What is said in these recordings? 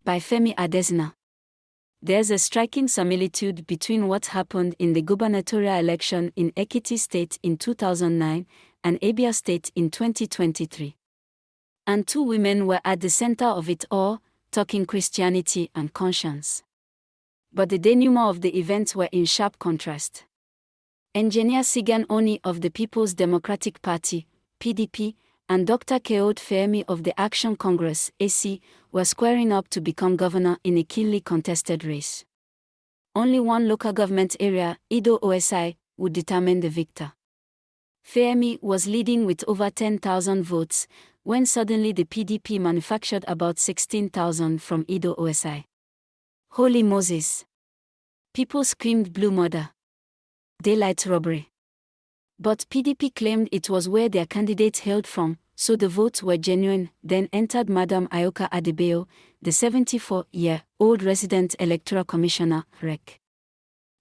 by Femi Adesina. There's a striking similitude between what happened in the gubernatorial election in Ekiti State in 2009 and Abia State in 2023. And two women were at the center of it all, talking Christianity and conscience. But the denouement of the events were in sharp contrast. Engineer Sigan Oni of the People's Democratic Party, PDP, and Dr. Keod Fehmi of the Action Congress, AC, were squaring up to become governor in a keenly contested race. Only one local government area, Ido OSI, would determine the victor. Fehmi was leading with over 10,000 votes, when suddenly the PDP manufactured about 16,000 from Ido OSI. Holy Moses! People screamed blue murder. Daylight robbery. But PDP claimed it was where their candidate hailed from, so the votes were genuine. Then entered Madam Ayoka Adebayo, the 74-year-old resident electoral commissioner, REC.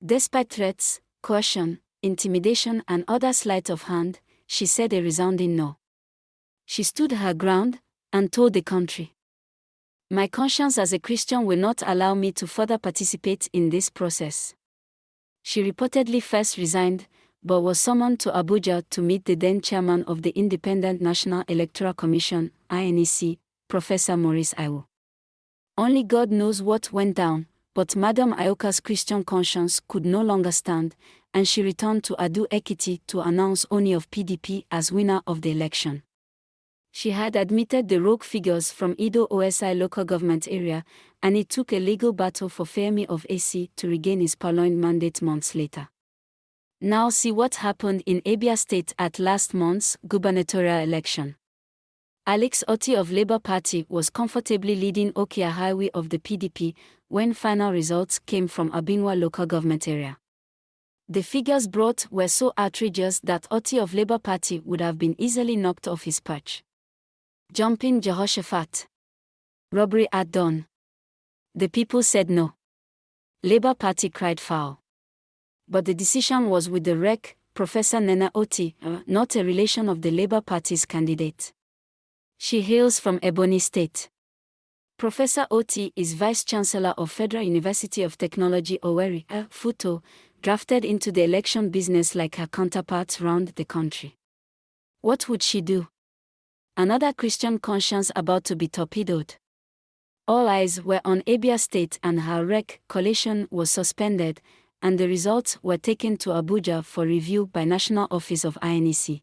Despite threats, coercion, intimidation and other sleight of hand, she said a resounding no. She stood her ground and told the country, "My conscience as a Christian will not allow me to further participate in this process." She reportedly first resigned, but was summoned to Abuja to meet the then chairman of the Independent National Electoral Commission, INEC, Professor Maurice Iwo. Only God knows what went down, but Madam Ayoka's Christian conscience could no longer stand, and she returned to Ado Ekiti to announce Oni of PDP as winner of the election. She had admitted the rogue figures from Ido OSI local government area, and it took a legal battle for Fehmi of AC to regain his purloined mandate months later. Now see what happened in Abia State at last month's gubernatorial election. Alex Otti of Labour Party was comfortably leading Okia Highway of the PDP when final results came from Abinwa local government area. The figures brought were so outrageous that Otti of Labour Party would have been easily knocked off his perch. Jumping Jehoshaphat. Robbery at dawn. The people said no. Labour Party cried foul. But the decision was with the REC, Professor Nnenna Otti, not a relation of the Labour Party's candidate. She hails from Ebonyi State. Professor Otti is Vice-Chancellor of Federal University of Technology Owerri, FUTO, drafted into the election business like her counterparts round the country. What would she do? Another Christian conscience about to be torpedoed. All eyes were on Abia State and her REC collation was suspended, and the results were taken to Abuja for review by National Office of INEC.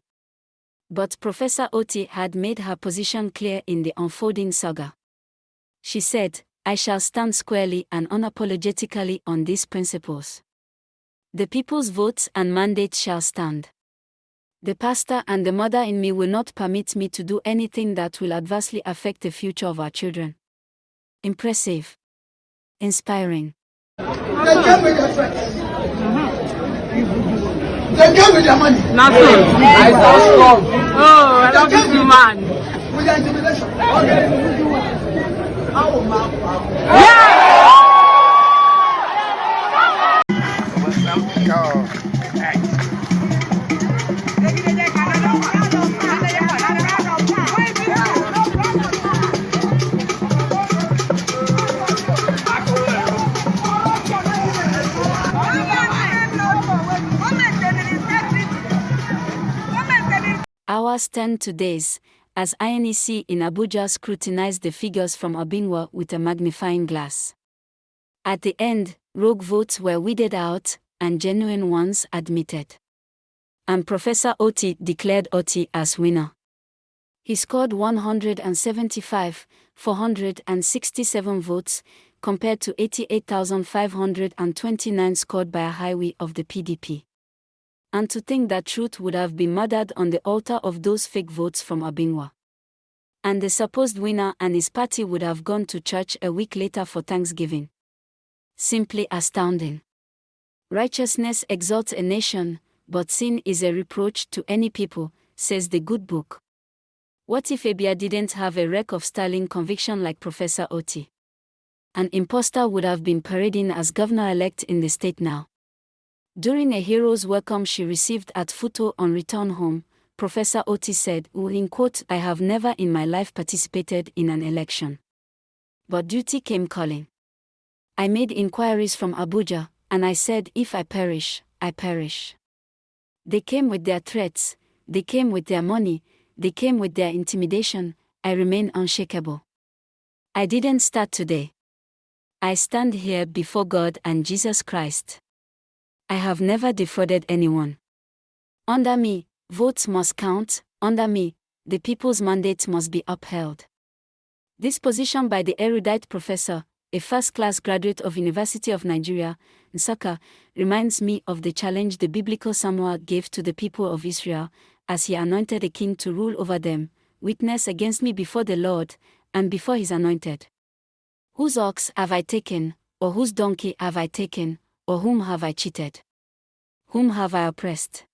But Professor Otti had made her position clear in the unfolding saga. She said, "I shall stand squarely and unapologetically on these principles. The people's votes and mandate shall stand. The pastor and the mother in me will not permit me to do anything that will adversely affect the future of our children." Impressive. Inspiring. They came with their friends. They came with their money. Nothing. I just come. Oh, I love this man. With their intimidation. Okay. Hours turned to days, as INEC in Abuja scrutinized the figures from Abinwa with a magnifying glass. At the end, rogue votes were weeded out, and genuine ones admitted. And Professor Otti declared Otti as winner. He scored 175,467 votes, compared to 88,529 scored by a highway of the PDP. And to think that truth would have been murdered on the altar of those fake votes from Abinwa. And the supposed winner and his party would have gone to church a week later for Thanksgiving. Simply astounding. Righteousness exalts a nation, but sin is a reproach to any people, says the good book. What if Abia didn't have a wreck of sterling conviction like Professor Otti? An imposter would have been parading as governor-elect in the state now. During a hero's welcome she received at Futo on return home, Professor Otti said, in quote, "I have never in my life participated in an election. But duty came calling. I made inquiries from Abuja, and I said, if I perish, I perish. They came with their threats, they came with their money, they came with their intimidation. I remain unshakable. I didn't start today. I stand here before God and Jesus Christ. I have never defrauded anyone. Under me, votes must count. Under me, the people's mandate must be upheld. This position by the erudite professor, a first-class graduate of University of Nigeria, Nsukka, reminds me of the challenge the biblical Samuel gave to the people of Israel, as he anointed a king to rule over them. Witness against me before the Lord, and before his anointed. Whose ox have I taken, or whose donkey have I taken, or whom have I cheated? Whom have I oppressed?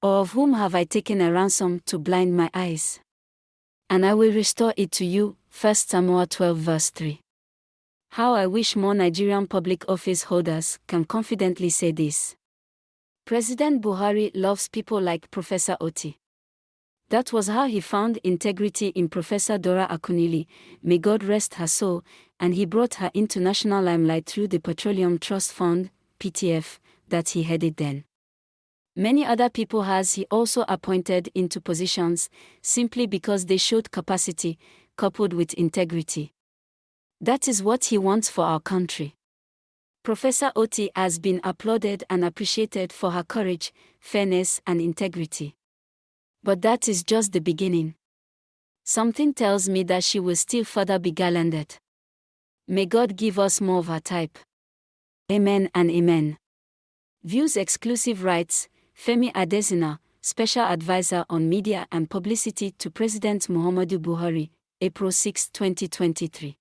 Or of whom have I taken a ransom to blind my eyes? And I will restore it to you. 1 Samuel 12 verse 3. How I wish more Nigerian public office holders can confidently say this. President Buhari loves people like Professor Oti. That was how he found integrity in Professor Dora Akunili, may God rest her soul, and he brought her into national limelight through the Petroleum Trust Fund, PTF, that he headed then. Many other people has he also appointed into positions, simply because they showed capacity, coupled with integrity. That is what he wants for our country. Professor Oti has been applauded and appreciated for her courage, fairness and integrity. But that is just the beginning. Something tells me that she will still further be garlanded. May God give us more of her type. Amen and amen. Views exclusive rights, Femi Adesina, Special Advisor on Media and Publicity to President Muhammadu Buhari, April 6, 2023.